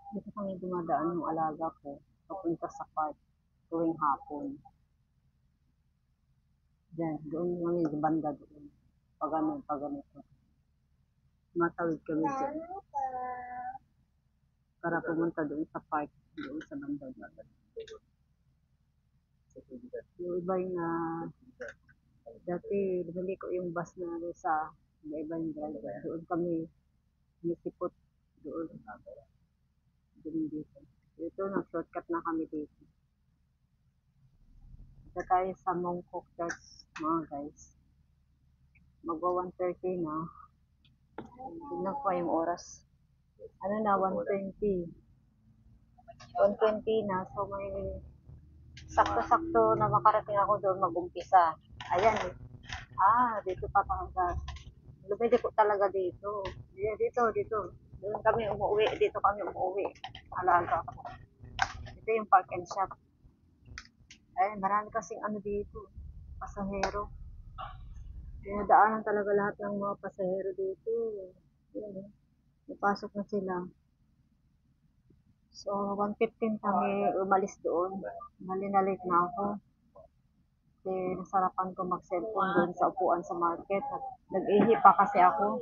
Dito kami dumadaan yung alaga ko papunta sa park tuwing hapon. Diyan, doon kami sa banda doon. Pag ganito. Matawid kami dyan para pumunta doon sa park doon sa banda doon. Yung iba yung dati bumili ko yung bus na sa iba yung driver. Doon kami nisipot doon. Doon dito. Ito, nag-shortcut na kami dito. Ito tayo sa Mongkok Church, mga guys. Magwa 1:30 na. Tignan ko yung oras. Ano na, 1:20. 1:20 na. So, may sakto-sakto na makarating ako doon mag-umpisa. Ayan. Dito pa talaga. Lumili ko talaga dito. Dito. Doon kami umuwi. Dito kami umuwi. Alaga ko. Ito yung park and shop. Ay, marami kasing ano dito. Pasahero. Dinadaanan talaga lahat ng mga pasahero dito. Yan, napasok na sila. So, 1:15 kami umalis doon. Mali na late na ako. Kasi nasarapan ko mag-cellphone doon sa upuan sa market. Nag-ihi pa kasi ako.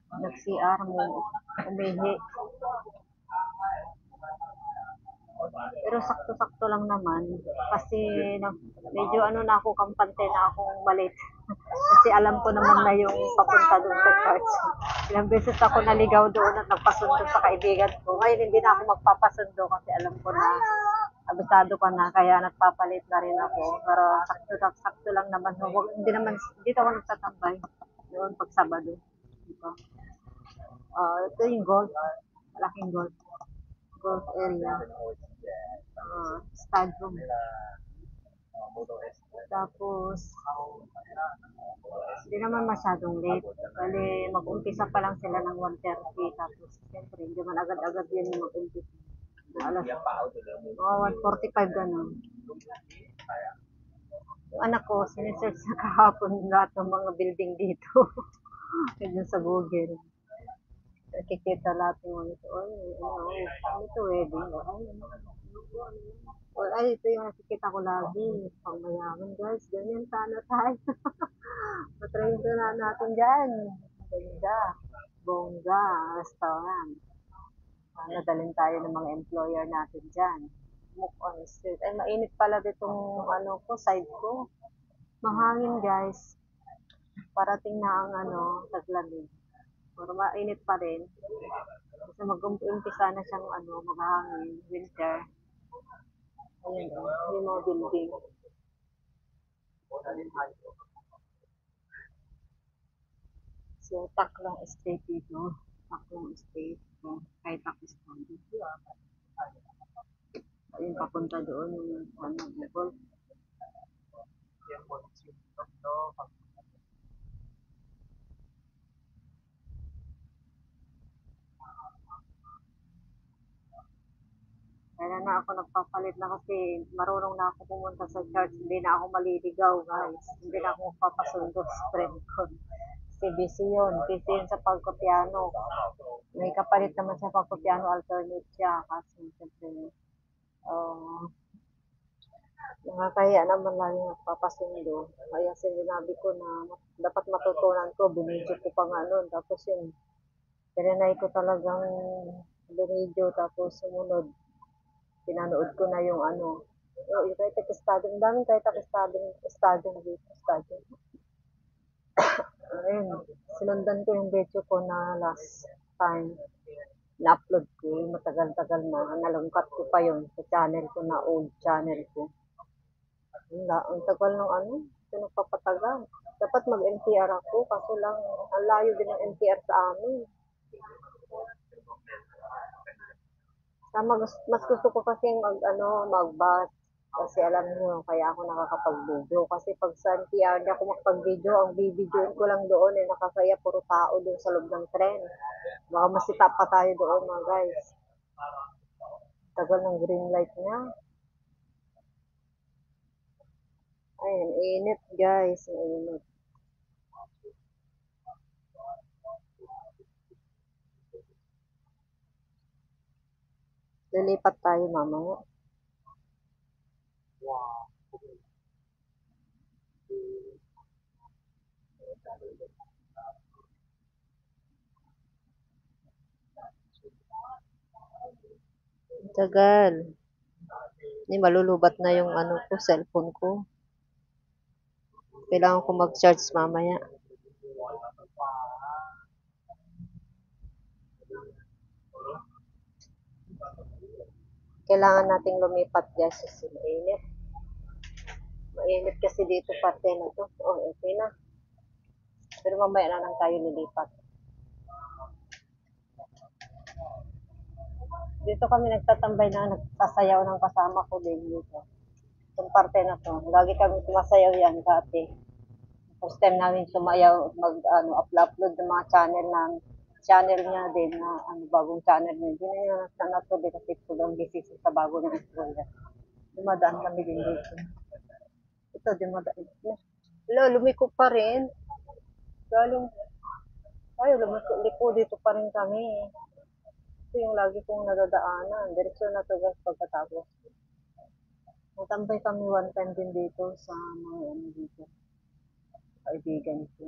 Nag-CR mo. Umihi. Pero sakto-sakto lang naman. Kasi medyo ano na ako, kampante na akong malit. Kasi alam ko naman na yung papunta doon sa church. Ilang beses ako naligaw doon at nagpasundo sa kaibigan ko. Ngayon hindi na ako magpapasundo kasi alam ko na abisado ka na kaya nagpapalit na rin ako. Pero sakto lang naman. Hindi ako nagtatambay doon pag Sabado. Diba? Ito yung golf. Malaking golf. Golf area. Stadium. Tapos, hindi naman masyadong late. Bali, mag-umpisa pa lang sila ng 1:30. Tapos, siyempre, hindi man agad-agad yan yung mag-umpisa. Alas, 1:45 ganun. Yung anak ko, sinesearch na kahapon lahat ng mga building dito. Ganyan sa Google. Nakikita lahat yung mga ito. Ito wedding. Ito yung nakikita ko lagi. Pang mayaman guys. Ganyan sana tayo. Matrain na natin dyan. Ganda. Bongga. Restaurant. Nadalhin tayo ng mga employer natin dyan. Move on street. Ay, mainit pala ditong side ko. Mahangin guys. Parating na ang taglamig. Pero mainit pa rin. Kasi mag-umpisa na siyang maghangin. Winter. Ayan yung mga building. So, Taklong Estate dito. Taklong Estate. Kay Pakistan. Ayun, papunta doon yung Google. Kaya na ako nagpapalit na kasi marunong na ako pumunta sa church. Hindi na ako maliligaw, guys. Hindi na ako magpapasundo sa friend ko. Si busy yun. Busy yun sa pagkopiano. May kapalit naman sa pagkopiano, alternate siya. Kasi siyempre, nakakaya naman lang yung nagpapasundo. Kaya sinabi ko na dapat matutunan ko. Binidyo ko pa nga nun. Tapos yun, tinanay ko talagang binidyo, tapos sumunod, pinanood ko na yung ano, yung kahit estado, ang daming kahit estado dito, estado. Ayun, sinundan ko yung video ko na last time na-upload ko, yung matagal-tagal na, nalungkat ko pa yun sa channel ko na old channel ko. Ang tagal ng ano, ito nagpapatagal. Dapat mag-NTR ako, kaso lang, ang layo din ng NTR sa amin. Mas gusto ko kasi mag-bus. Kasi alam niyo, kaya ako nakakapag-video. Kasi pag sa NTR di ako makapag-video, ang bibidyoin ko lang doon ay nakakaya puro tao doon sa loob ng tren. Baka masita pa tayo doon mga guys. Tagal ng green light niya. Ayun, init guys, init. Lilipat tayo mamaya. Tagal. Hindi, malulubat na yung ano ko, cellphone ko. Kailangan ko mag-charge mamaya. Kailangan nating lumipat guys kasi mainit. Mainit kasi dito parte na to. Oh, okay na. Pero mamaya na lang tayo lilipat. Dito kami nagtatambay na nagsasayaw ng kasama ko din dito. Itong parte na to. Lagi kami sumasayaw yan dati. First time namin sumayaw, upload ng mga channel namin. Channel niya din na bagong channel niya. Hindi na niya natuloy kasi sobrang busy sa bago ng school. Dumadaan kami din dito. Ito, dumadaan. Wala, lumiko pa rin. Galing, lumiko dito pa rin kami. Ito yung lagi kong nadadaanan. Diretso na to guys pagkatapos. Natambay kami one time din dito sa mga dito. Kaibigan ko.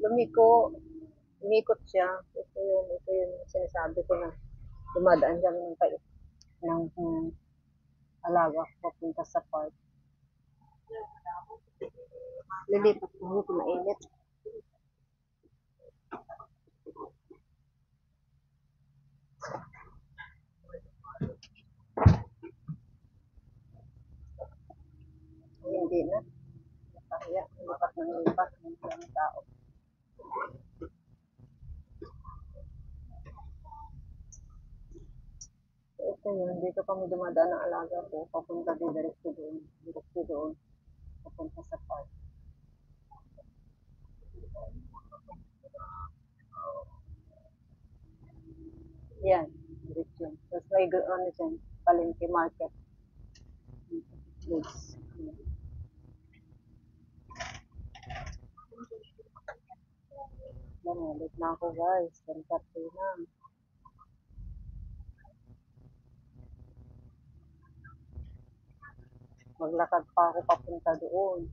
Lumikot siya. Ito yung sinasabi ko na dumadaan kami ng alaga ko papunta sa park. Lilipat ko dito, mainit. Hindi na. Kaya, lipat ng lipat ng mga tao. Ito yun, dito kami dumadaan ng alaga ko, papunta din diretso doon, papunta sa park. Yan, diretso. Tapos may ano dyan, palengke market. Goods. Ulit na ako guys, 10:30 na. Maglakad pa ako papunta doon.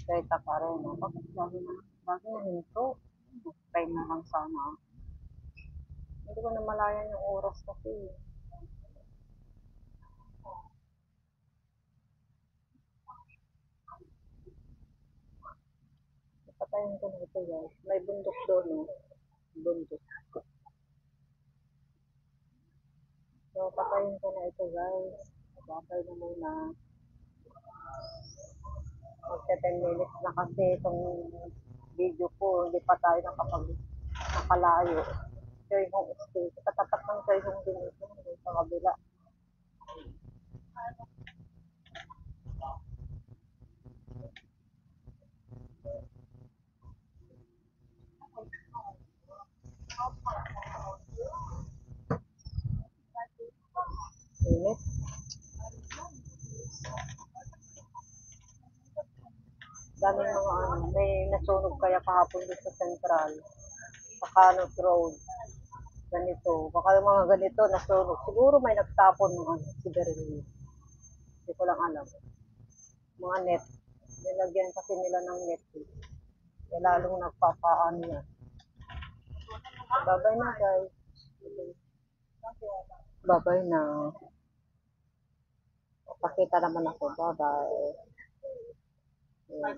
Kahit pa rin, bakit lagi na hinto? Time na lang sana. Hindi ko na malayan yung oras kasi. Patayin ko na ito guys. May bundok doon, no? Bundok. So, patayin ko na ito guys. Bakay na muna. Magka 10 minutes na kasi itong video ko. Hindi pa tayo nakalayo. Choy Hong Stay. Katapat ng Choy Hong din ito. Sa kabila. Init. Daming mga may nasunog kaya kahapon dito sa Central. sa Canot Road. Ganito. Baka yung mga ganito nasunog. Siguro may nagtapon ng ano, sigarilyo. Hindi ko lang alam. Mga net. Nilagyan kasi nila ng net. Kaya lalong nagpapaan yan. Babay na guys. Babay na. Pakita naman ako. Bye-bye. Ayan.